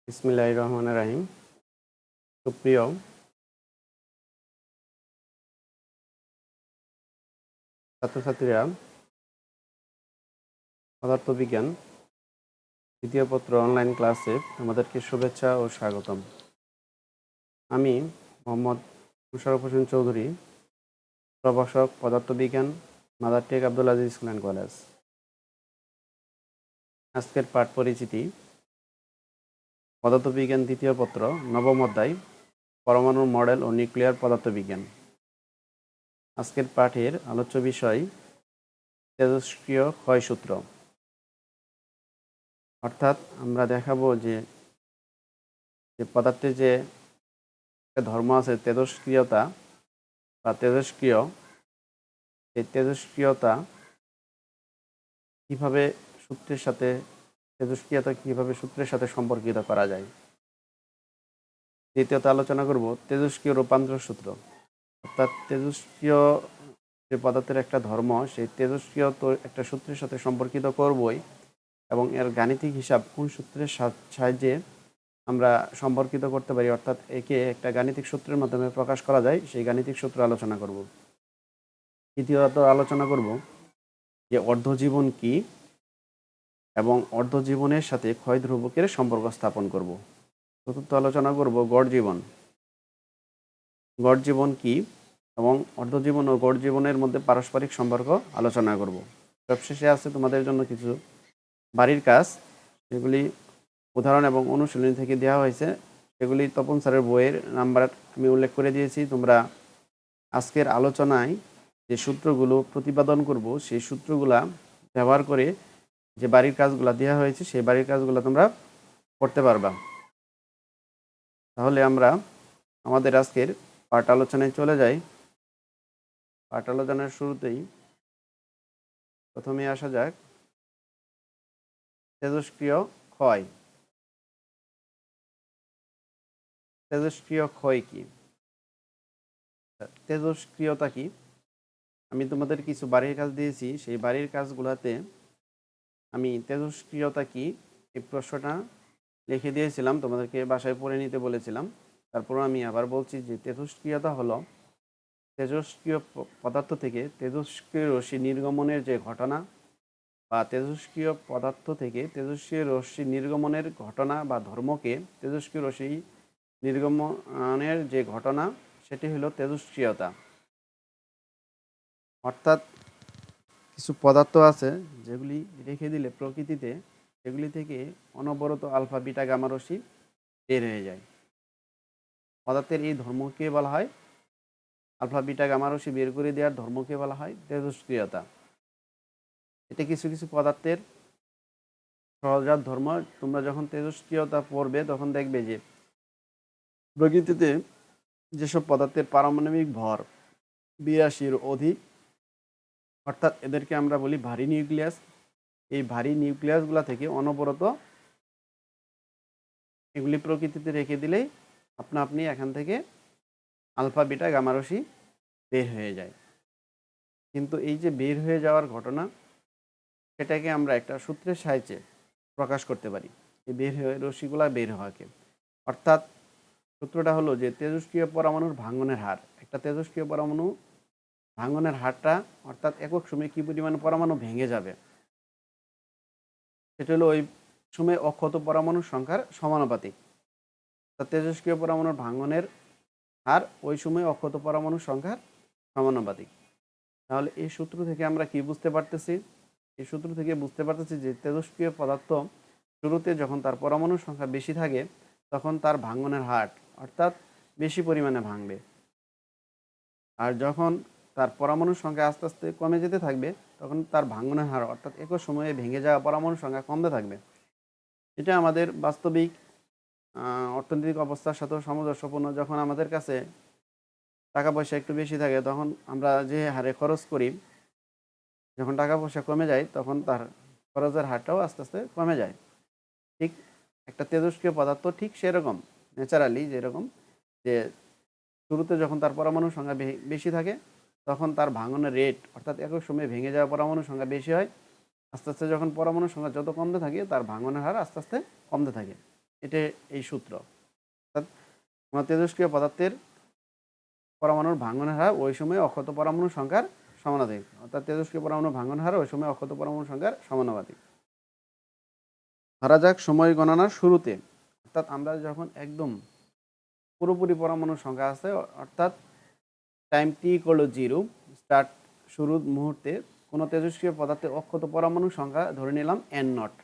বিসমিল্লাহির রহমানির রহিম। সুপ্রিয় ছাত্রছাত্রীরা, পদার্থবিজ্ঞান দ্বিতীয় পত্র অনলাইন ক্লাসে আমাদেরকে শুভেচ্ছা ও স্বাগতম। আমি মোহাম্মদ মুশাররফ হোসেন চৌধুরী, প্রভাষক, পদার্থবিজ্ঞান, mother take Abdul Aziz school and college. আজকের পাঠ পরিচিতি: পদার্থবিজ্ঞান দ্বিতীয় পত্র, নবম অধ্যায়, পরমাণুর মডেল ও নিউক্লিয়ার পদার্থবিজ্ঞান। আজকের পাঠের আলোচ্য বিষয় তেজস্ক্রিয় ক্ষয়সূত্র। অর্থাৎ আমরা দেখাবো যে পদার্থের যে ধর্ম আছে তেজস্ক্রিয়তা বা তেজস্ক্রিয়, এই তেজস্ক্রিয়তা কীভাবে সূত্রের সাথে সম্পর্কিত করা যায়। দ্বিতীয়ত আলোচনা করব তেজস্ক্রিয় রূপান্তর সূত্র। অর্থাৎ তেজস্ক্রিয় যে পদার্থের একটা ধর্ম, সেই তেজস্ক্রিয় তো একটা সূত্রের সাথে সম্পর্কিত করবই, এবং এর গাণিতিক হিসাব কোন সূত্রের সাহায্যে আমরা সম্পর্কিত করতে পারি, অর্থাৎ একে একটা গাণিতিক সূত্রের মাধ্যমে প্রকাশ করা যায়, সেই গাণিতিক সূত্র আলোচনা করব। তৃতীয়ত আলোচনা করব যে অর্ধজীবন কি এবং অর্ধজীবনের সাথে ক্ষয় ধ্রুবকের সম্পর্ক স্থাপন করব। চতুর্থ আলোচনা করব গড় জীবন কি এবং অর্ধজীবন ও গড় জীবনের মধ্যে পারস্পরিক সম্পর্ক আলোচনা করব। সবশেষে আছে তোমাদের জন্য কিছু বাড়ির কাজ, সেগুলি উদাহরণ এবং অনুশীলনী থেকে দেওয়া হয়েছে। সেগুলি তপন স্যারের বইয়ের নাম্বার আমি উল্লেখ করে দিয়েছি। তোমরা আজকের আলোচনায় যে সূত্রগুলো প্রতিপাদন করব, সেই সূত্রগুলা ব্যবহার করে যে বাড়ির কাজগুলো দেওয়া হয়েছে, সেই বাড়ির কাজগুলো তোমরা করতে পারবা। তাহলে আমরা আমাদের আজকের পাঠ আলোচনায় চলে যাই। পাঠ আলোচনার শুরুতেই প্রথমে আসা যাক তেজস্ক্রিয় ক্ষয়। তেজস্ক্রিয় ক্ষয় কি? তেজস্ক্রিয়তা কি? আমি তোমাদের কিছু বাড়ির কাজ দিয়েছি, সেই বাড়ির কাজগুলোতে আমি তেজস্ক্রিয়তা কি এই প্রশ্নটা লিখে দিয়েছিলাম, তোমাদেরকে বাসায় পড়ে নিতে বলেছিলাম। তারপর আমি আবার বলছি যে তেজস্ক্রিয়তা হলো তেজস্ক্রিয় পদার্থ থেকে তেজস্ক্রিয় রশ্মি নির্গমনের যে ঘটনা, বা তেজস্ক্রিয় পদার্থ থেকে তেজস্ক্রিয় রশ্মি নির্গমনের ঘটনা বা ধর্মকে তেজস্ক্রিয় রশ্মি নির্গমনের যে ঘটনা, সেটি হলো তেজস্ক্রিয়তা। অর্থাৎ কিছু পদার্থ আছে যেগুলি রেখে দিলে প্রকৃতিতে সেগুলি থেকে অনবরত আলফা বিটা গামা রশ্মি বের হয়ে যায়। পদার্থের এই ধর্মকে বলা হয়, আলফা বিটা গামা রশ্মি বের করে দেওয়ার ধর্মকে বলা হয় তেজস্ক্রিয়তা। এটা কিছু কিছু পদার্থের সহজাত ধর্ম। তোমরা যখন তেজস্ক্রিয়তা পড়বে তখন দেখবে যে প্রকৃতিতে যেসব পদার্থের পারমাণবিক ভর ৮২-এর অধিক, অর্থাৎ এদেরকে আমরা বলি ভারী নিউক্লিয়াস। এই ভারী নিউক্লিয়াসগুলো থেকে অনবরত এগুলি প্রকৃতিতে রেখে দিলেই আপনি এখান থেকে আলফা বিটা গামা রশ্মি বের হয়ে যায়। কিন্তু এই যে বের হয়ে যাওয়ার ঘটনা, সেটাকে আমরা একটা সূত্রের সাহায্যে প্রকাশ করতে পারি, এই রশ্মিগুলা বের হওয়াকে। অর্থাৎ সূত্রটা হলো যে তেজস্ক্রিয় পরমাণুর ভাঙনের হার। একটা তেজস্ক্রিয় পরমাণু ভাঙনের হারটা, অর্থাৎ একক সময়ে কী পরিমাণ পরমাণু ভেঙে যাবে, সেটা হলো ওই সময় অক্ষত পরমাণুর সংখ্যার সমানুপাতিক। তেজস্ক্রিয় পরমাণুর ভাঙনের হার ওই সময় অক্ষত পরমাণুর সংখ্যার সমানুপাতিক। তাহলে এই সূত্র থেকে আমরা কি বুঝতে পারতেছি? এই সূত্র থেকে বুঝতে পারতেছি যে তেজস্ক্রিয় পদার্থ শুরুতে যখন তার পরমাণুর সংখ্যা বেশি থাকে, তখন তার ভাঙনের হার অর্থাৎ বেশি পরিমাণে ভাঙবে। আর যখন তার পরমাণুর সংখ্যা আস্তে আস্তে কমে যেতে থাকবে, তখন তার ভাঙনের হার অর্থাৎ একই সময়ে ভেঙে যাওয়া পরমাণুর সংখ্যা কমতে থাকবে। এটা আমাদের বাস্তবিক অর্থনৈতিক অবস্থার সাথেও সামঞ্জস্যপূর্ণ। যখন আমাদের কাছে টাকা পয়সা একটু বেশি থাকে, তখন আমরা যে হারে খরচ করি, যখন টাকা পয়সা কমে যায় তখন তার খরচের হারটাও আস্তে আস্তে কমে যায়। ঠিক একটা তেজস্ক্রিয় পদার্থ ঠিক সেরকম ন্যাচারালি, যেরকম যে শুরুতে যখন তার পরমাণুর সংখ্যা বেশি থাকে, তখন তার ভাঙনের রেট অর্থাৎ একক সময়ে ভেঙে যাওয়া পরমাণুর সংখ্যা বেশি হয়। আস্তে আস্তে যখন পরমাণুর সংখ্যা যত কমতে থাকে, তার ভাঙনের হার আস্তে আস্তে কমতে থাকে। এটা এই সূত্র। অর্থাৎ কোনো তেজস্ক্রিয় পদার্থের পরমাণুর ভাঙনের হার ওই সময় অক্ষত পরমাণুর সংখ্যার সমানুপাতিক। অর্থাৎ তেজস্ক্রিয় পরমাণুর ভাঙনের হার ওই সময় অক্ষত পরমাণুর সংখ্যার সমানুপাতিক। ধরা যাক সময় গণনার শুরুতে, অর্থাৎ আমরা যখন একদম পুরোপুরি পরমাণুর সংখ্যা আছে, অর্থাৎ time T equal to 0, start শুরুর মুহূর্তে কোনো তেজস্ক্রিয় পদার্থের অক্ষত পরমাণুর সংখ্যা ধরে নিলাম n নট।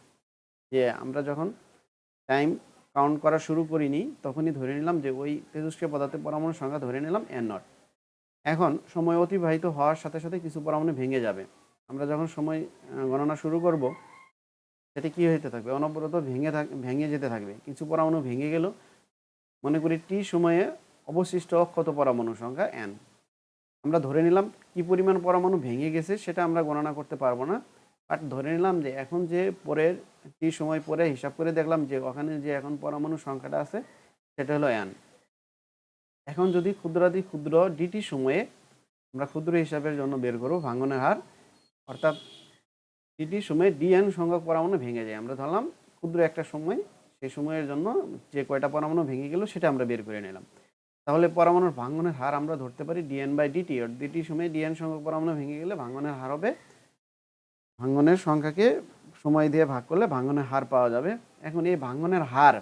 যে আমরা যখন টাইম কাউন্ট করা শুরু করিনি তখনই ধরে নিলাম যে ওই তেজস্ক্রিয় পদার্থের পরমাণুর সংখ্যা ধরে নিলাম n নট। এখন সময় অতিবাহিত হওয়ার সাথে সাথে কিছু পরমাণু ভেঙে যাবে। আমরা যখন সময় গণনা শুরু করব সেটা কী হতে থাকবে, অনবরত ভেঙে যেতে থাকবে। কিছু পরমাণু ভেঙে গেল, মনে করি টি সময়ে অবশিষ্ট অক্ষত পরমাণুর সংখ্যা n। আমরা ধরে নিলাম কি পরিমাণ পরমাণু ভেঙে গেছে সেটা আমরা গণনা করতে পারবো না, বাট ধরে নিলাম যে এখন যে পরের টি সময় পরে হিসাব করে দেখলাম যে ওখানে যে এখন পরমাণু সংখ্যাটা আছে সেটা হলো n। এখন যদি ক্ষুদ্রাতি ক্ষুদ্র ডিটি সময়ে আমরা ক্ষুদ্র হিসাবের জন্য বের করব ভাঙনের হার, অর্থাৎ ডিটি সময়ে ডিএন সংখ্যক পরমাণু ভেঙে যায়। আমরা ধরলাম ক্ষুদ্র একটা সময়, সেই সময়ের জন্য যে কয়টা পরমাণু ভেঙে গেল সেটা আমরা বের করে নিলাম। তাহলে পরমাণুর ভাঙনের হার আমরা ধরতে পারি ডিএন বাই ডিটি। আর ডিটি সময়ে ডিএন সংখ্যক পরমাণু ভেঙে গেলে ভাঙনের হার হবে, ভাঙনের সংখ্যাকে সময় দিয়ে ভাগ করলে ভাঙনের হার পাওয়া যাবে। এখন এই ভাঙনের হার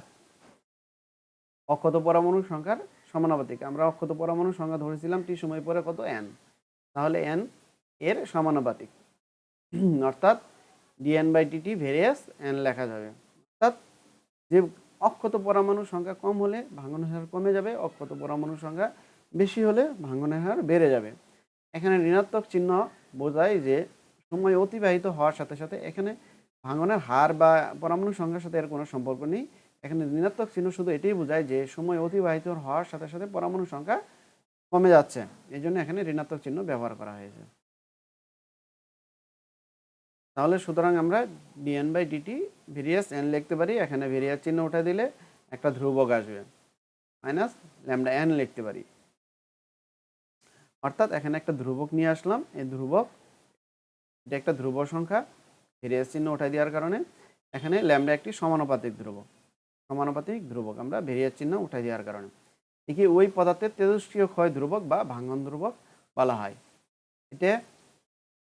অক্ষত পরমাণুর সংখ্যার সমানুপাতিক। আমরা অক্ষত পরমাণুর সংখ্যা ধরেছিলাম টি সময় পরে কত n, তাহলে n এর সমানুপাতিক, অর্থাৎ D N by D T varies as n লেখা যাবে। অর্থাৎ যে অক্ষত পরমাণুর সংখ্যা কম হলে ভাঙনের হার কমে যাবে, অক্ষত পরমাণুর সংখ্যা বেশি হলে ভাঙনের হার বেড়ে যাবে। এখানে ঋণাত্মক চিহ্ন বোঝায় যে সময় অতিবাহিত হওয়ার সাথে সাথে এখানে ভাঙনের হার বা পরমাণুর সংখ্যার সাথে এর কোনো সম্পর্ক নেই। এখানে ঋণাত্মক চিহ্ন শুধু এটাই বোঝায় যে সময় অতিবাহিত হওয়ার সাথে সাথে পরমাণুর সংখ্যা কমে যাচ্ছে, এই জন্য এখানে ঋণাত্মক চিহ্ন ব্যবহার করা হয়েছে। তাহলে সুতরাং আমরা D N by D T varies as n লিখতে পারি। এখানে ভেরিয়াস চিহ্ন উঠে দিলে একটা ধ্রুবক আসবে, মাইনাস ল্যামডা n লিখতে পারি। অর্থাৎ এখানে একটা ধ্রুবক নিয়ে আসলাম, এই ধ্রুবক এটা একটা ধ্রুব সংখ্যা, ভেরিয়াস চিহ্ন উঠাই দেওয়ার কারণে এখানে ল্যামডা একটি সমানুপাতিক ধ্রুবক, সমানুপাতিক ধ্রুবক আমরা ভেরিয়াস চিহ্ন উঠাই দেওয়ার কারণে একে ওই পদার্থের তেজস্ক্রিয় ক্ষয় ধ্রুবক বা ভাঙন ধ্রুবক বলা হয়। এটা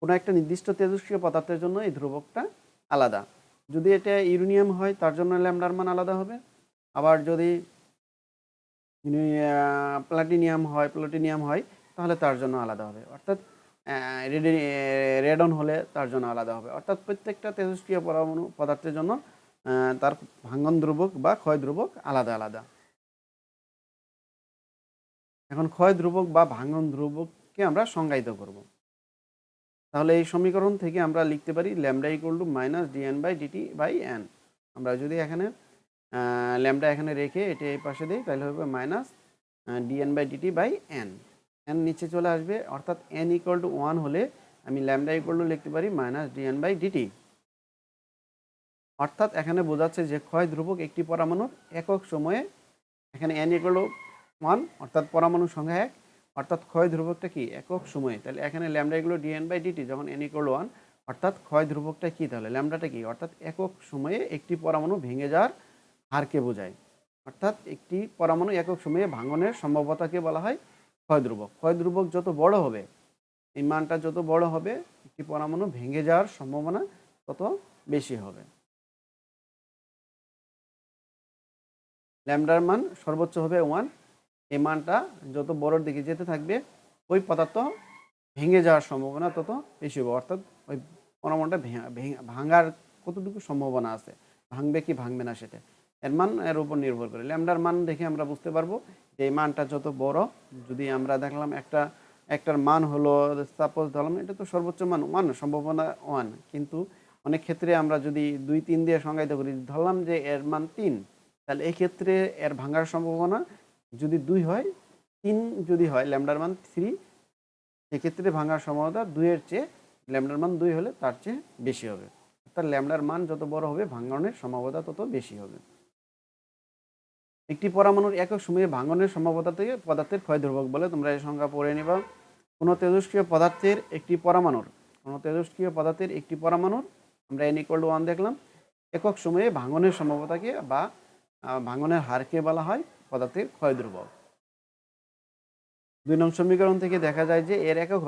কোনো একটা নির্দিষ্ট তেজস্ক্রিয় পদার্থের জন্য এই ধ্রুবকটা আলাদা। যদি এটা ইউরেনিয়াম হয় তার জন্য ল্যামডার মান আলাদা হবে, আবার যদি প্লাটিনিয়াম হয় তাহলে তার জন্য আলাদা হবে, অর্থাৎ রেডন হলে তার জন্য আলাদা হবে। অর্থাৎ প্রত্যেকটা তেজস্ক্রিয় পরমাণু পদার্থের জন্য তার ভাঙন ধ্রুবক বা ক্ষয় ধ্রুবক আলাদা আলাদা। এখন ক্ষয় ধ্রুবক বা ভাঙন ধ্রুবককে আমরা সংজ্ঞায়িত করব। তাহলে এই সমীকরণ থেকে আমরা লিখতে পারি lambda equal to minus D N by D T by N. আমরা যদি এখানে ল্যামডা এখানে রেখে এটি এই পাশে দিই তাহলে হবে minus D N by D T by N. N নিচে চলে আসবে, অর্থাৎ এন ইকুয়াল টু 1 হলে আমি ল্যামডা ইকুয়াল টু লিখতে পারি মাইনাস ডিএন বাই ডিটি। অর্থাৎ এখানে বোঝাচ্ছে যে ক্ষয় ধ্রুবক একটি পরমাণুর একক সময়ে, এখানে এন ইকুয়াল টু 1 অর্থাৎ পরমাণুর সংখ্যা 1, অর্থাৎ ক্ষয় ধ্রুবকটা কি একক সময়ে। তাহলে এখানে lambda equal to D N by D T যখন এন ইকুয়াল টু 1, অর্থাৎ ক্ষয় ধ্রুবকটা কি, তাহলে ল্যামডাটা কি, অর্থাৎ একক সময়ে একটি পরমাণু ভেঙে যাওয়ার হারকে বোঝায়। অর্থাৎ একটি পরমাণু একক সময়ে ভাঙনের সম্ভাব্যতাকে বলা হয় ক্ষয় ধ্রুবক। ক্ষয় ধ্রুবক যত বড় হবে, এই মানটা যত বড় হবে, একটি পরমাণু ভেঙে যাওয়ার সম্ভাবনা তত বেশি হবে। ল্যামডার মান সর্বোচ্চ হবে 1, এই মানটা যত বড়র দিকে যেতে থাকবে ওই পদার্থ ভেঙে যাওয়ার সম্ভাবনা তত বেশি হবে, অর্থাৎ ওই পরমাণুটা ভাঙার কতটুকু সম্ভাবনা আছে, ভাঙবে কি ভাঙবে না সেটা এর মান এর উপর নির্ভর করে। ল্যামডার মান দেখে আমরা বুঝতে পারবো যে এই মানটা যত বড়, যদি আমরা দেখলাম একটার মান হলো সাপোজ ধরলাম এটা তো সর্বোচ্চ মান 1, সম্ভাবনা 1, কিন্তু অনেক ক্ষেত্রে আমরা যদি 2, 3 দিয়ে সংজ্ঞায়িত করি, ধরলাম যে এর মান 3, তাহলে এই ক্ষেত্রে এর ভাঙার সম্ভাবনা যদি 2 হয়, 3 যদি হয় ল্যামডার মান 3, এক্ষেত্রে ভাঙার সম্ভাবনা 2-এর চেয়ে, ল্যামডার মান 2 হলে তার চেয়ে বেশি হবে। অর্থাৎ ল্যামডার মান যত বড় হবে ভাঙনের সম্ভাবনা তত বেশি হবে। একটি পরমাণুর একক সময়ে ভাঙনের সম্ভাব্যতা থেকে পদার্থের ক্ষয় ধ্রুবক বলে, তোমরা এই সংজ্ঞা পড়ে নিবা। কোনো তেজস্ক্রিয় পদার্থের একটি পরমাণুর আমরা n ইকুয়াল টু 1 দেখলাম, একক সময়ে ভাঙনের সম্ভাব্যতাকে বা ভাঙনের হারকে বলা হয় পদার্থের ক্ষয় ধ্রুবক। 2 নং সমীকরণ থেকে দেখা যায় যে এর একক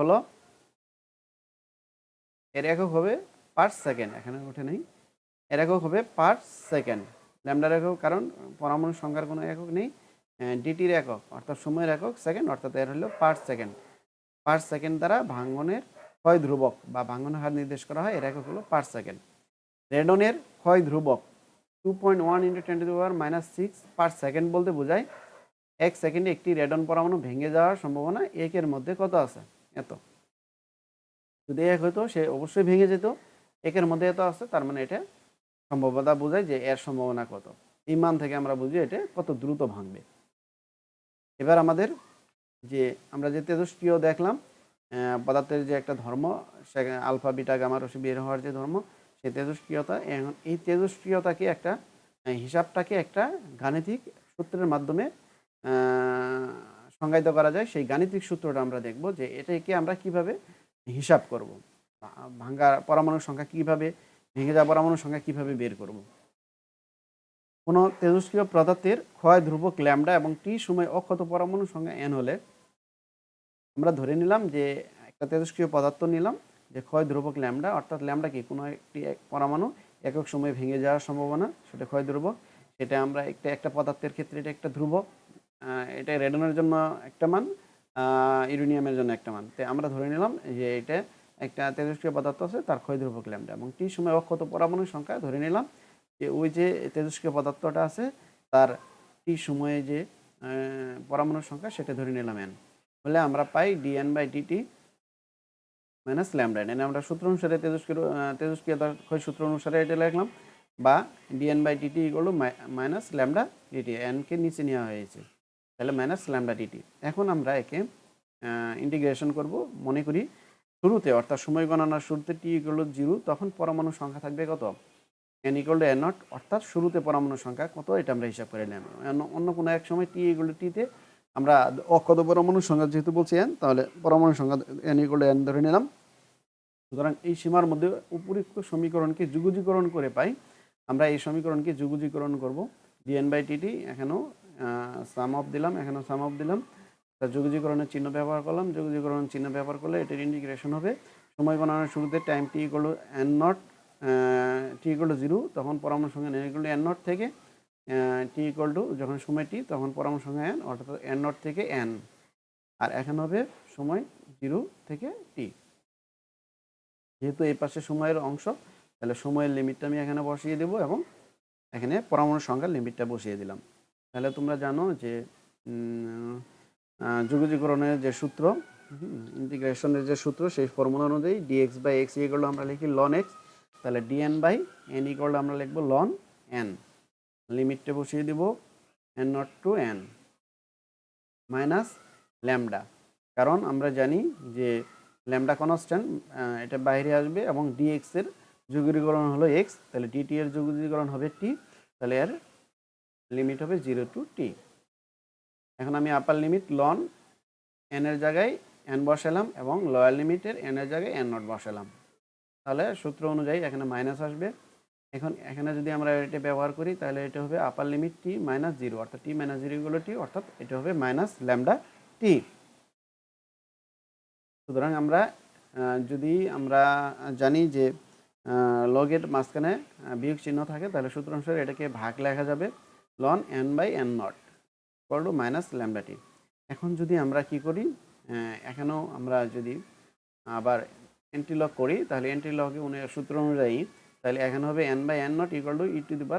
হবে পার সেকেন্ড, এখানে ওঠে নেই। এর একক হবে পার সেকেন্ড। ল্যামডার একক, কারণ পরমাণুর সংখ্যার কোনো একক নেই। ডিটির একক অর্থাৎ সময়ের একক সেকেন্ড, অর্থাৎ এর হলো পার সেকেন্ড। পার সেকেন্ড দ্বারা ভাঙনের ক্ষয় ধ্রুবক বা ভাঙনের হার নির্দেশ করা হয়, এর একক হলো পার সেকেন্ড। রেডনের ক্ষয় ধ্রুবক 2.1 × 10⁻⁻6 পার সেকেন্ড বলতে বোঝায় 1 সেকেন্ডে একটি রেডন পরমাণু ভেঙে যাওয়ার সম্ভাবনা একের মধ্যে কত আছে, এত। যদি এক হতো সে অবশ্যই ভেঙে যেত, একের মধ্যে এত আছে, তার মানে এটা সম্ভাব্যতা বোঝায় যে এর সম্ভাবনা কত। এই মান থেকে আমরা বুঝি এটা কত দ্রুত ভাঙবে। এবার আমাদের যে আমরা যে তেজস্ক্রিয় দেখলাম, পদার্থের যে একটা ধর্ম, সে আলফা বিটা গামা রশ্মি বের হওয়ার যে ধর্ম, সেই তেজস্ক্রিয়তা, এখন এই তেজস্ক্রিয়তাকে একটা হিসাবটাকে একটা গাণিতিক সূত্রের মাধ্যমে সংজ্ঞায়িত করা যায়। সেই গাণিতিক সূত্রটা আমরা দেখব যে এটাকে আমরা কিভাবে হিসাব করব, ভাঙ্গা পরমাণুর সংখ্যা কিভাবে, ভেঙে যাওয়া পরমাণুর সংখ্যা কিভাবে বের করব। কোনো তেজস্ক্রিয় পদার্থের ক্ষয় ধ্রুবক ল্যামডা এবং টি সময় অক্ষত পরমাণুর সংখ্যা এন হলে আমরা ধরে নিলাম যে একটা তেজস্ক্রিয় পদার্থ নিলাম যে ক্ষয় ধ্রুবক ল্যামডা, অর্থাৎ ল্যামডা কি কোনো একটি পরমাণু একক সময়ে ভেঙে যাওয়ার সম্ভাবনা, সেটা ক্ষয় ধ্রুবক। সেটা আমরা একটা পদার্থের ক্ষেত্রে এটা একটা ধ্রুবক, এটা রেডনের জন্য একটা মান, ইউরেনিয়ামের জন্য একটা মান। তো আমরা ধরে নিলাম যে এটা একটা তেজস্ক্রিয় পদার্থ আছে, তার ক্ষয় ধ্রুবক ল্যামডা, এবং টি সময় অক্ষত পরমাণুর সংখ্যা ধরে নিলাম যে ওই যে তেজস্ক্রিয় পদার্থটা আছে তার টি সময়ে যে পরমাণুর সংখ্যা সেটা ধরে নিলাম এন, হলে আমরা পাই dN/dt মাইনাস ল্যামডা। এনে আমরা সূত্র অনুসারে তেজস্ক্রিয়তার ক্ষয় সূত্র অনুসারে এটা লিখলাম, বা dN/dt minus lambda DT, NK নিচে নেওয়া হয়েছে, তাহলে মাইনাস ল্যামডা ডিটি। এখন আমরা একে ইন্টিগ্রেশন করব। মনে করি শুরুতে, অর্থাৎ সময় গণনার শুরুতে t=0, তখন পরমাণুর সংখ্যা থাকবে কত, n=n0, অর্থাৎ শুরুতে পরমাণুর সংখ্যা কত এটা আমরা হিসাব করে নিলাম। অন্য কোনো এক সময় t=t-তে আমরা অক্ষত পরমাণুর সংখ্যা যেহেতু বলছি n, তাহলে পরমাণুর সংখ্যা n=n ধরে নিলাম। সুতরাং এই সীমার মধ্যে উপরিক্ত সমীকরণকে যুগজীকরণ করে পাই, আমরা এই সমীকরণকে যুগজীকরণ করব। dN/dt এখানেও সাম অফ দিলাম, এখানেও সাম অফ দিলাম, তার যুগজীকরণের চিহ্ন ব্যবহার করলাম। যুগজীকরণের চিহ্ন ব্যবহার করলে এটির ইন্টিগ্রেশন হবে। সময় গণনার শুরুতে টাইম t=n0, t=0, তখন পরমাণুর সংখ্যা n=n0 থেকে t= যখন সময় t, তখন পরমাণুর সংখ্যা n, অর্থাৎ n0 থেকে n, আর এখানে হবে সময় 0 থেকে t। যেহেতু এই পাশে সময়ের অংশ, তাহলে সময়ের লিমিটটা আমি এখানে বসিয়ে দেব এবং এখানে পরমাণুর সংখ্যার লিমিটটা বসিয়ে দিলাম। তাহলে তোমরা জানো যে যুগজীকরণের যে সূত্র, ইন্টিগ্রেশনের যে সূত্র, সেই ফর্মুলা অনুযায়ী dx/x আমরা লিখি ln x, তাহলে dN/n আমরা লিখব ln n। লিমিটটা বসিয়ে দিব n0 to n minus lambda, কারণ আমরা জানি যে ল্যামডা কনস্ট্যান্ট, এটা বাইরে আসবে, এবং dx এর যুগীকরণ হলো x, তাহলে dt এর যুগীকরণ হবে t, তাহলে এর লিমিট হবে 0 to t। এখন আমি আপার লিমিট ln n এর জায়গায় n বসালাম এবং লোয়ার লিমিটের n এর জায়গায় n0 বসালাম, তাহলে সূত্র অনুযায়ী এখানে মাইনাস আসবে। এখন এখানে যদি আমরা এটা ব্যবহার করি, তাহলে এটা হবে আপার লিমিট t - 0, অর্থাৎ t - 0 t, অর্থাৎ এটা হবে মাইনাস ল্যামডা t। সুতরাং আমরা যদি আমরা জানি যে লগের মাঝখানে বিয়োগ চিহ্ন থাকে, তাহলে সূত্র অনুসারে এটাকে ভাগ লেখা যাবে ln n/n0 minus lambda t. এখন যদি আমরা কি করি, এখানেও আমরা যদি আবার এন্ট্রিলগ করি, তাহলে এন্ট্রিলগে সূত্র অনুযায়ী তাহলে এখানে হবে n/n0 =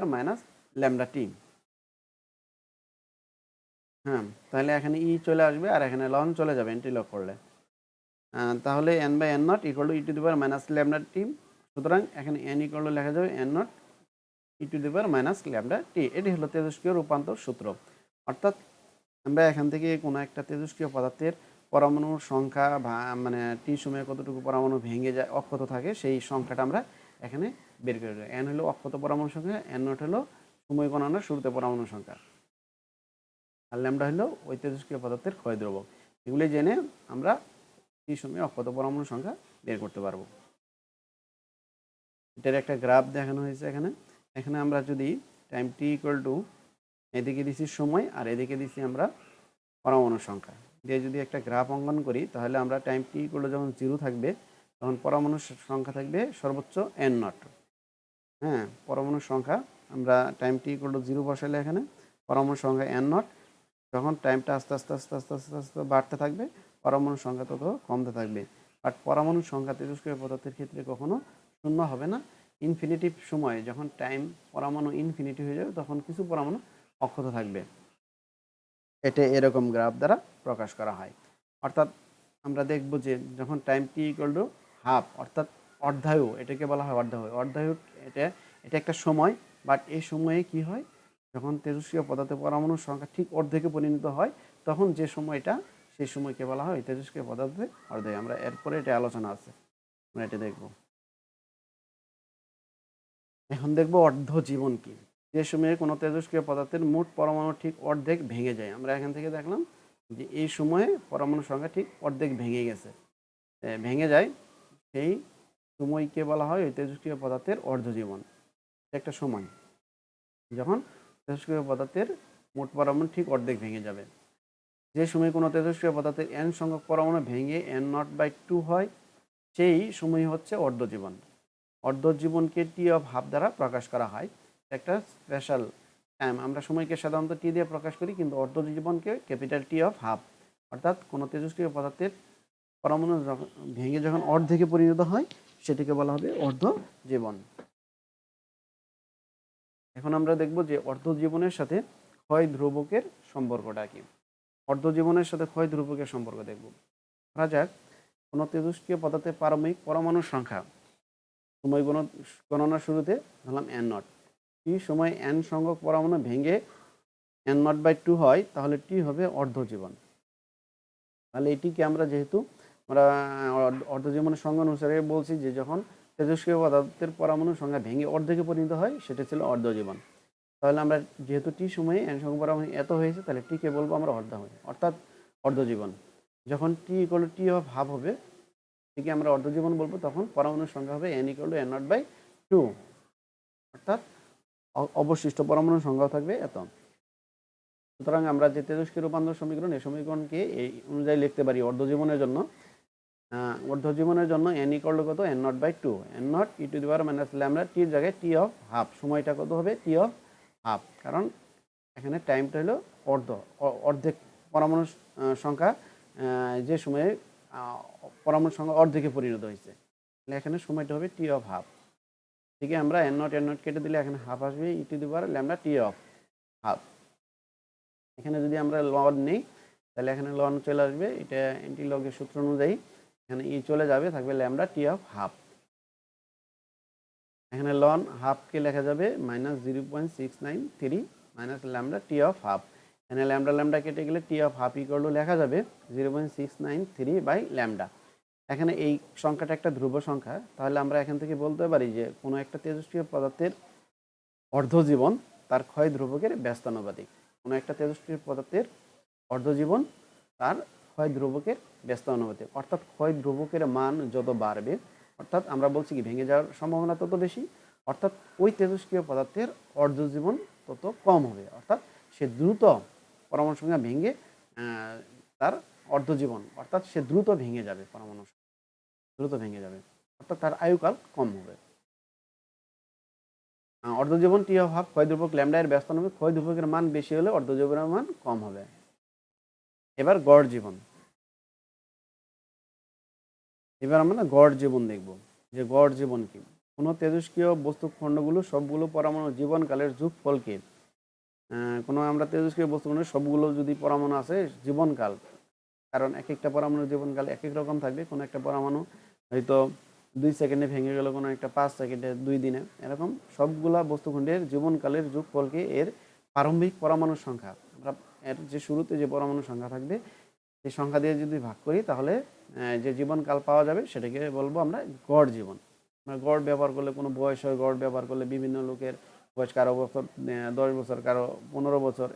e⁻ minus lambda t. হ্যাঁ, তাহলে এখানে ই চলে আসবে আর এখানে লন চলে যাবে এন্ট্রিলগ করলে, তাহলে n/n0 = e⁻ minus lambda t. সুতরাং এখানে n লেখা যাবে n0 e⁻ minus lambda t. এটি হলো তেজস্ক্রিয় রূপান্তর সূত্র। অর্থাৎ আমরা এখান থেকে কোনো একটা তেজস্ক্রিয় পদার্থের পরমাণুর সংখ্যা, মানে টি সময়ে কতটুকু পরমাণু ভেঙে যায়, অক্ষত থাকে, সেই সংখ্যাটা আমরা এখানে বের করে দেব। n হলো অক্ষত পরমাণুর সংখ্যা, n0 হলো সময় গণনার শুরুতে পরমাণুর সংখ্যা, আর ল্যামডা হলো ওই তেজস্ক্রিয় পদার্থের ক্ষয় ধ্রুবক। এগুলি জেনে আমরা টি সময়ে অক্ষত পরমাণুর সংখ্যা বের করতে পারবো। এটার একটা গ্রাফ দেখানো হয়েছে এখানে। এখানে আমরা যদি টাইম t = এদিকে দিছি সময় আর এদিকে দিছি আমরা পরমাণুর সংখ্যা দিয়ে যদি একটা গ্রাফ অঙ্কন করি তাহলে আমরা টাইম টি করলে যখন 0 থাকবে তখন পরমাণুর সংখ্যা থাকবে সর্বোচ্চ n0। হ্যাঁ, পরমাণুর সংখ্যা আমরা টাইম টি করলে 0 বসাইলে এখানে পরমাণুর সংখ্যা n0, যখন টাইমটা আস্তে আস্তে আস্তে আস্তে আস্তে আস্তে বাড়তে থাকবে পরমাণুর সংখ্যা তত কমতে থাকবে। বাট পরমাণুর সংখ্যা তেজস্ক্রিয় পদার্থের ক্ষেত্রে কখনো শূন্য হবে না। ইনফিনিটিভ সময়ে যখন টাইম পরমাণু ইনফিনিটি হয়ে যাবে তখন কিছু পরমাণু অক্ষত থাকবে। এটা এরকম গ্রাফ দ্বারা প্রকাশ করা হয়। অর্থাৎ আমরা দেখব যে যখন time T equal to half অর্থাৎ অর্ধায়ু, এটাকে বলা হয় অর্ধায়ু। অর্ধায়ু এটা এটা একটা সময়, বাট এই সময়ে কি হয় যখন তেজস্ক্রিয় পদার্থের পরমাণুর সংখ্যা ঠিক অর্ধেকে পরিণত হয় তখন যে সময়টা সেই সময়কে বলা হয় তেজস্ক্রিয় পদার্থের অর্ধায়ু। আমরা এরপরে এটা আলোচনা আছে, আমরা এটা দেখব। এখন দেখব অর্ধ জীবন কি। যে সময়ে কোনো তেজস্ক্রিয় পদার্থের মোট পরমাণু ঠিক অর্ধেক ভেঙে যায়, আমরা এখান থেকে দেখলাম যে এই সময়ে পরমাণুর সংখ্যা ঠিক অর্ধেক ভেঙে গেছে, ভেঙে যায়, সেই সময়কে বলা হয় ওই তেজস্ক্রিয় পদার্থের অর্ধজীবন। একটা সময় যখন তেজস্ক্রিয় পদার্থের মোট পরমাণু ঠিক অর্ধেক ভেঙে যাবে। যে সময় কোনো তেজস্ক্রিয় পদার্থের n সংখ্যক পরমাণু ভেঙে n0/2 হয় সেই সময় হচ্ছে অর্ধজীবন। অর্ধজীবনকে টি অফ হাফ দ্বারা প্রকাশ করা হয়। একটা স্পেশাল টাইম, আমরা সময়কে সাধারণত টি দিয়ে প্রকাশ করি, কিন্তু অর্ধজীবনকে ক্যাপিটাল টি অফ হাফ। অর্থাৎ কোনো তেজস্ক্রিয় পদার্থের পরমাণু যখন ভেঙে যখন অর্ধেকে পরিণত হয় সেটিকে বলা হবে অর্ধজীবন। এখন আমরা দেখব যে অর্ধজীবনের সাথে ক্ষয় ধ্রুবকের সম্পর্কটা কি। অর্ধজীবনের সাথে ক্ষয় ধ্রুবকের সম্পর্ক দেখব। ধরা যাক কোনো তেজস্ক্রিয় পদার্থের পারমাণবিক পরমাণুর সংখ্যা সময় গণনার শুরুতে ধরলাম n0। টি সময় n সংখ্যক পরমাণু ভেঙে n0/2 হয় তাহলে টি হবে অর্ধজীবন। তাহলে এটিকে আমরা যেহেতু আমরা অর্ধজীবনের সংজ্ঞা অনুসারে বলছি যে যখন তেজস্ক্রিয় পদার্থের পরমাণুর সংখ্যা ভেঙে অর্ধেকে পরিণত হয় সেটা ছিল অর্ধজীবন। তাহলে আমরা যেহেতু টি সময়ে n সংখ্যক পরমাণু এত হয়েছে তাহলে টিকে বলবো আমরা অর্থাৎ অর্ধজীবন। যখন T equal T of half হবে এটিকে আমরা অর্ধজীবন বলবো, তখন পরমাণুর সংখ্যা হবে n ইকুয়াল টু n0/2, অর্থাৎ অবশিষ্ট পরমাণুর সংখ্যাও থাকবে এত। সুতরাং আমরা যে তেজস্ক্রিয় রূপান্তর সমীকরণ এই সমীকরণকে এই অনুযায়ী লিখতে পারি। অর্ধজীবনের জন্য n ইকুয়াল টু কত n0/2, n0 e two the power minus lambda, টির জায়গায় টি অফ হাফ, সময়টা কত হবে টি অফ হাফ, কারণ এখানে টাইমটা হলো অর্ধেক পরমাণুর সংখ্যা, যে সময়ে পরমাণুর সংখ্যা অর্ধেকে পরিণত হয়েছে তাহলে এখানে সময়টা হবে টি অফ হাফ। ঠিক আছে, আমরা n0 কেটে দিলে এখানে হাফ আসবে e to the power lambda t of half. এখানে যদি আমরা লন নেই তাহলে এখানে লন চলে আসবে, এটা এন্টিলগের সূত্র অনুযায়ী এখানে ই চলে যাবে, থাকবে ল্যামডা টি অফ হাফ। এখানে লন হাফকে লেখা যাবে -0.693 minus lambda t of half. এখানে ল্যামডা কেটে গেলে টি অফ হাফ ইকুয়াল টু লেখা যাবে 0.693/ল্যামডা। এখানে এই সংখ্যাটা একটা ধ্রুব সংখ্যা, তাহলে আমরা এখান থেকে বলতে পারি যে কোনো একটা তেজস্ক্রিয় পদার্থের অর্ধজীবন তার ক্ষয় ধ্রুবকের ব্যস্তানুপাতিক। কোনো একটা তেজস্ক্রিয় পদার্থের অর্ধজীবন তার ক্ষয় ধ্রুবকের ব্যস্তানুপাতিক, অর্থাৎ ক্ষয় ধ্রুবকের মান যত বাড়বে, অর্থাৎ আমরা বলছি কি ভেঙে যাওয়ার সম্ভাবনা তত বেশি, অর্থাৎ ওই তেজস্ক্রিয় পদার্থের অর্ধজীবন তত কম হবে, অর্থাৎ সে দ্রুত পরমাণু সংখ্যা ভেঙে তার অর্ধজীবন, অর্থাৎ সে দ্রুত ভেঙে যাবে, পরমাণু দ্রুত ভেঙে যাবে, অর্থাৎ তার আয়ুকাল কম হবে। অর্ধজীবন টি অফ হাফ, ক্ষয় ধ্রুবক ল্যামডা এর ব্যস্তানুপাতিক, ক্ষয় ধ্রুবকের মান বেশি হলে অর্ধজীবনের মান কম হবে। এবার গড় জীবন, এবার আমরা গড় জীবন দেখব যে গড় জীবন কি। কোনো তেজস্ক্রিয় বস্তু খণ্ডগুলো সবগুলো পরমাণু জীবনকালের যোগফলকে, কোনো আমরা তেজস্ক্রিয় বস্তুখণ্ডের সবগুলো যদি পরমাণু আছে জীবনকাল, কারণ এক একটা পরমাণুর জীবনকাল এক এক রকম থাকবে, কোনো একটা পরমাণু হয়তো 2 সেকেন্ডে ভেঙে গেল, কোনো একটা 5 সেকেন্ডে, 2 দিনে, এরকম সবগুলা বস্তুখণ্ডের জীবনকালের যোগফলকে এর প্রারম্ভিক পরমাণুর সংখ্যা, আমরা এর যে শুরুতে যে পরমাণুর সংখ্যা থাকবে সেই সংখ্যা দিয়ে যদি ভাগ করি তাহলে যে জীবনকাল পাওয়া যাবে সেটাকে বলবো আমরা গড় জীবন। আমরা গড় ব্যবহার করলে কোনো বয়স হয়, গড় ব্যবহার করলে বিভিন্ন লোকের বয়স, কারো বছর 10 বছর, কারো 15 বছর,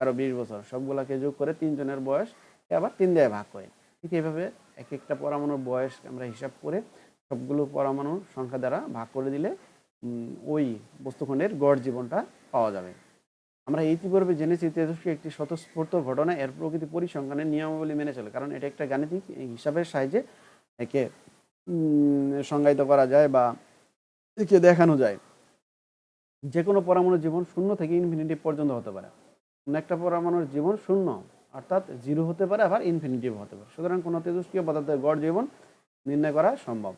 কারো 20 বছর, সবগুলাকে যোগ করে 3 জনের বয়স আবার 3 দিয়ে ভাগ করে। ঠিক এইভাবে এক একটা পরমাণুর বয়স আমরা হিসাব করে সবগুলো পরমাণুর সংখ্যা দ্বারা ভাগ করে দিলে ওই বস্তুখণ্ডের গড় জীবনটা পাওয়া যাবে। আমরা ইতিপূর্বে জেনেছি তেজস্ক্রিয় একটি স্বতঃস্ফূর্ত ঘটনা, এর প্রকৃতি পরিসংখ্যানের নিয়মাবলী মেনে চলে, কারণ এটা একটা গাণিতিক হিসাবের সাহায্যে একে সংজ্ঞায়িত করা যায় বা একে দেখানো যায়। যে কোনো পরমাণুর জীবন 0 থেকে ইনফিনিটি পর্যন্ত হতে পারে। কোনো একটা পরমাণুর জীবন 0 অর্থাৎ 0 হতে পারে, আবার ইনফিনিটিভ হতে পারে। সুতরাং কোনো তেজস্ক্রিয় পদার্থের গড় জীবন নির্ণয় করা সম্ভব।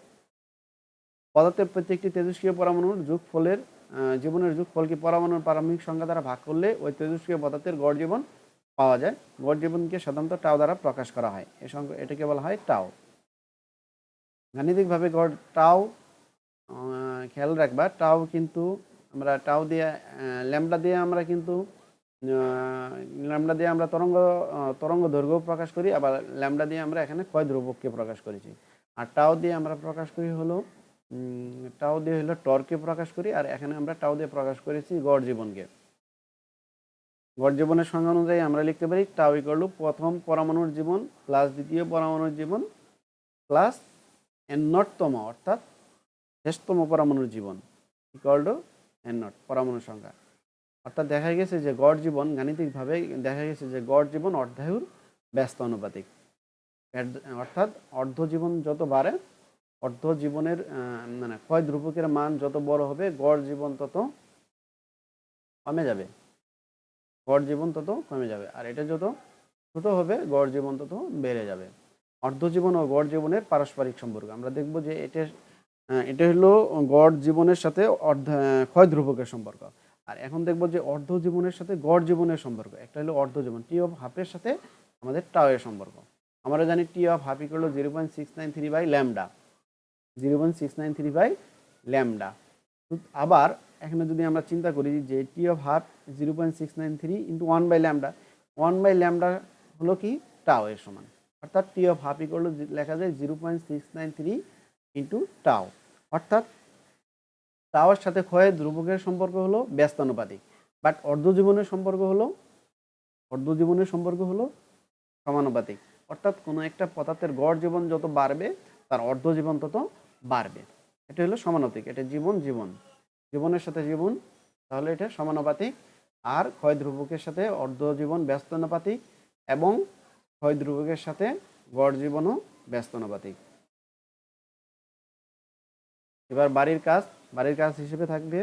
পদার্থের প্রত্যেকটি তেজস্ক্রিয় পরমাণুর যোগফলের জীবনের যোগফলকে পরমাণুর প্রারম্ভিক সংখ্যা দ্বারা ভাগ করলে ওই তেজস্ক্রিয় পদার্থের গড় জীবন পাওয়া যায়। গড় জীবনকে সাধারণত টাও দ্বারা প্রকাশ করা হয়। এই সংখ্যা এটাকে বলা হয় টাও। গাণিতিকভাবে গড় টাও খেয়াল রাখবা, টাও কিন্তু আমরা টাও দিয়ে ল্যামডা দিয়ে আমরা কিন্তু ল্যামডা দিয়ে আমরা তরঙ্গ দৈর্ঘ্য প্রকাশ করি, আবার ল্যামডা দিয়ে আমরা এখানে ক্ষয় ধ্রুবককে প্রকাশ করেছি। আর টাও দিয়ে আমরা প্রকাশ করি হলো টাও দিয়ে হলো টর্ককে প্রকাশ করি, আর এখানে আমরা টাও দিয়ে প্রকাশ করেছি গড় জীবনকে। গড় জীবনের সংজ্ঞা অনুযায়ী আমরা লিখতে পারি টাও ইকুয়াল টু প্রথম পরমাণুর জীবন প্লাস দ্বিতীয় পরমাণুর জীবন প্লাস এন নটতম অর্থাৎ শেষতম পরমাণুর জীবন ইকুয়াল টু এন নট পরমাণুর সংখ্যা। অর্থাৎ দেখা গেছে যে গড় জীবন গাণিতিকভাবে দেখা গেছে যে গড় জীবন অর্ধায়ুর ব্যস্ত আনুপাতিক। অর্থাৎ অর্ধ জীবন যত বাড়ে, অর্ধ জীবনের মানে ক্ষয় ধ্রুবকের মান যত বড় হবে, গড় জীবন তত কমে যাবে, গড় জীবন তত কমে যাবে। আর এটা যত ছোট হবে, গড় জীবন তত বেড়ে যাবে। অর্ধ জীবন ও গড় জীবনের পারস্পরিক সম্পর্ক আমরা দেখব যে এটা হলো গড় জীবনের সাথে ক্ষয় ধ্রুবকের সম্পর্ক। আর এখন দেখব যে অর্ধ জীবনের সাথে গড় জীবনের সম্পর্ক। একটা হলো অর্ধ জীবন টি অফ হাফের সাথে আমাদের টাও এর সম্পর্ক। আমরা জানি t of half equal to 0.693 by lambda, 0.693 by lambda. আবার এখানে যদি আমরা চিন্তা করি যে t of half 0.693 into 1 by lambda, 1 by lambda হলো কি টাও এর সমান। অর্থাৎ t of half equal to লেখা যায় 0.693 ইন্টু টাও। অর্থাৎ টাওয়ার সাথে ক্ষয়ের ধ্রুবকের সম্পর্ক হলো ব্যস্তানুপাতিক, বাট অর্ধ জীবনের সম্পর্ক হলো সমানুপাতিক। অর্থাৎ কোনো একটা পদার্থের গড় জীবন যত বাড়বে, তার অর্ধ জীবন তত বাড়বে। এটা হলো সমানুপাতিক। এটা জীবনের সাথে জীবন, তাহলে এটা সমানুপাতিক। আর ক্ষয় ধ্রুবকের সাথে অর্ধ জীবন ব্যস্তানুপাতিক, এবং ক্ষয় ধ্রুবকের সাথে গড় জীবনও ব্যস্তানুপাতিক। এবার বাড়ির কাজ হিসেবে থাকবে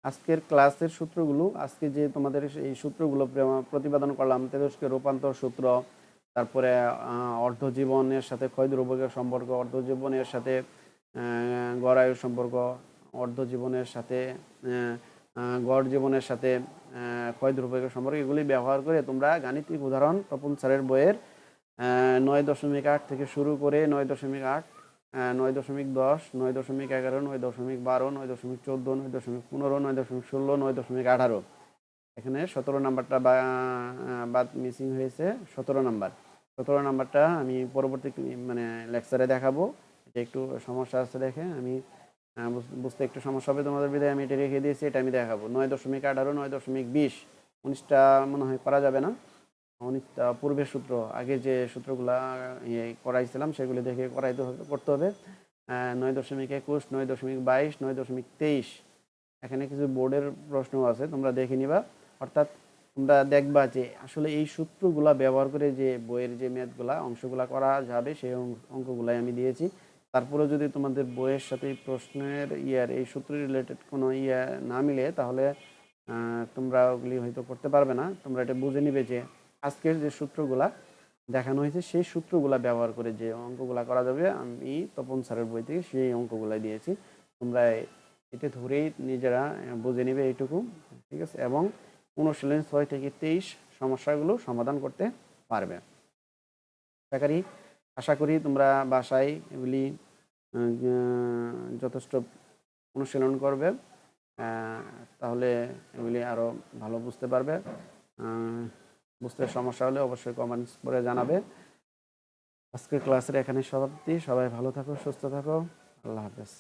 আজকের ক্লাসের সূত্রগুলো। আজকে যে তোমাদের এই সূত্রগুলো প্রতিপাদন করলাম, তেজস্ক্রিয় রূপান্তর সূত্র, তারপরে অর্ধ জীবনের সাথে ক্ষয় ধ্রুবকের সম্পর্ক, অর্ধ জীবনের সাথে গড় আয়ুর সম্পর্ক, অর্ধ জীবনের সাথে গড় জীবনের সাথে ক্ষয় ধ্রুবকের সম্পর্ক, এগুলি ব্যবহার করে তোমরা গাণিতিক উদাহরণ তপন স্যারের বইয়ের 9.8 থেকে শুরু করে 9.8, 9.10, 9.11, 9.12, 9.14, 9.15, 9.16, 9.18, এখানে 17 নাম্বারটা বাদ মিসিং হয়েছে। 17 নাম্বারটা আমি পরবর্তী মানে লেকচারে দেখাবো। এটা একটু সমস্যা আছে দেখে, আমি বুঝতে একটু সমস্যা হবে তোমাদের বিধায় আমি এটা রেখে দিয়েছি। এটা আমি দেখাবো 9.18, 9.20, 19টা মনে হয় করা যাবে না। 19টা পূর্বের সূত্র, আগে যে সূত্রগুলা করাইছিলাম সেগুলি দেখে করতে হবে। 9.21, 9.22, 9.23, এখানে কিছু বোর্ডের প্রশ্ন আছে, তোমরা দেখে নিবা। অর্থাৎ তোমরা দেখবা যে আসলে এই সূত্রগুলা ব্যবহার করে যে বইয়ের যে ম্যাথগুলা অংশগুলা করা যাবে, সেই অঙ্কগুলাই আমি দিয়েছি। তারপরে যদি তোমাদের বইয়ের সাথে প্রশ্নের এই সূত্র রিলেটেড কোনো না মিলে, তাহলে তোমরা ওগুলি হয়তো করতে পারবে না। তোমরা এটা বুঝে নিবে যে আজকের যে সূত্রগুলা দেখানো হয়েছে সেই সূত্রগুলা ব্যবহার করে যে অঙ্কগুলা করা যাবে, আমি তপন স্যারের বই থেকে সেই অঙ্কগুলাই দিয়েছি। তোমরা এটা ধরেই নিজেরা বুঝে নিবে এইটুকু, ঠিক আছে? এবং অনুশীলন 6 থেকে 23 সমস্যাগুলো সমাধান করতে পারবে। আশা করি তোমরা বাসায় এগুলি যথেষ্ট অনুশীলন করবে, তাহলে এগুলি আরও ভালো বুঝতে পারবে। বুঝতে সমস্যা হলে অবশ্যই কমেন্টস করে জানাবে। আজকের ক্লাসের এখানে সমাপ্তি। সবাই ভালো থাকো, সুস্থ থাকো। আল্লাহ হাফেজ।